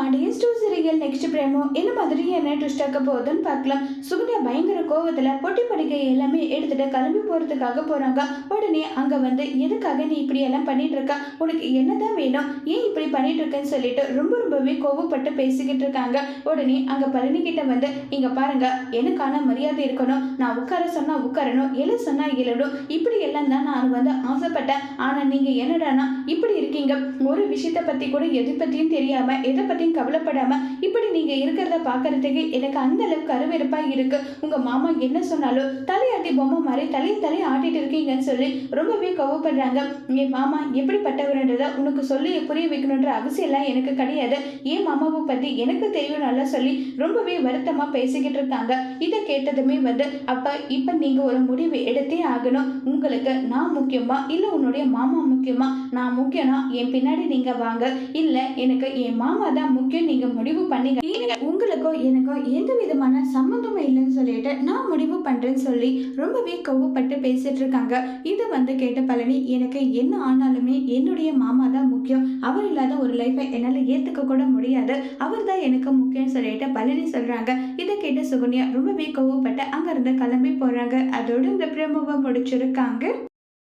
Pandian store serial next promo என்ன மாதிரி என்ன ட்விஸ்ட் ஆக்க போகுதுன்னு பார்க்கலாம். சுகன்யா பயங்கர கோவத்துல பொட்டி படிக்கை எல்லாமே எடுத்துட்டு கிளம்பி போறதுக்காக போறாங்க. உடனே அங்க வந்து எதுக்காக நீ இப்படி எல்லாம் பண்ணிட்டு இருக்க, உனக்கு என்னதான் வேணும், ஏன் இப்படி பண்ணிட்டு இருக்கன்னு சொல்லிட்டு ரொம்பவே கோவப்பட்டு பேசிக்கிட்டு இருக்காங்க. உடனே அங்க பழனி கிட்ட வந்து இங்க பாருங்க, எனக்கான மரியாதை இருக்கணும், நான் உட்கார சொன்னா உட்காரணும், எழ சொன்னா எழணும், இப்படி எல்லாம் தான் நான் வந்து ஆசைப்பட்டேன். ஆனா நீங்க என்னடானா இப்படி இருக்கீங்க, ஒரு விஷயத்த பத்தி கூட எதை பத்தியும் தெரியாம எதை பத்தியும் கவலைப்படாம இப்படி நீங்க இருக்கிறத பாக்குறதுக்கு எனக்கு அந்த அளவுக்கு அருவெருப்பா இருக்கு. உங்க மாமா என்ன சொன்னாலும் தலையாட்டி பொம்மை மாதிரி தலையை ஆட்டிட்டு இருக்கீங்கன்னு சொல்லி ரொம்பவே கோவப்படுறாங்க. என் மாமா எப்படிப்பட்டவர்ன்றத உனக்கு சொல்லி புரிய வைக்கணுன்ற அவசியம் எல்லாம் எனக்கு கிடையாது, என் மாமாவை பத்தி எனக்கு தெரியும் நல்லா சொல்லி ரொம்பவே வருத்தமா பேசிக்கிட்டு இருக்காங்க. இதை கேட்டதுமே வந்து அப்ப இப்ப நீங்க ஒரு முடிவு எடுத்தே ஆகணும். உங்களுக்கு நான் முக்கியமா இல்ல உன்னுடைய மாமா முக்கியமா? நான் முக்கியம்னா என் பின்னாடி நீங்க வாங்க, இல்ல எனக்கு என் மாமா தான் முக்கியம் நீங்க முடிவு பண்ணீங்க. உங்களுக்கோ எனக்கோ எந்த விதமான சம்மந்தமும் இல்லைன்னு சொல்லிட்டு நான் முடிவு பண்றேன்னு சொல்லி ரொம்பவே கோவப்பட்டு பேசிட்டு இருக்காங்க. இதை வந்து கேட்ட பழனி, எனக்கு என்ன ஆனாலுமே என்னுடைய மாமா தான் முக்கியம், அவர் இல்லாத ஒரு லைஃபை என்னால ஏத்துக்க கூட முடியாது, அவர் தான் எனக்கு முக்கியம் சொல்லிட்டு பழனி சொல்றாங்க. இதை கேட்ட சுகன்யா ரொம்பவே கோவப்பட்டு அங்க இருந்து கிளம்பி போறாங்க. அதோடு இந்த பிரமுவை முடிச்சிருக்காங்க.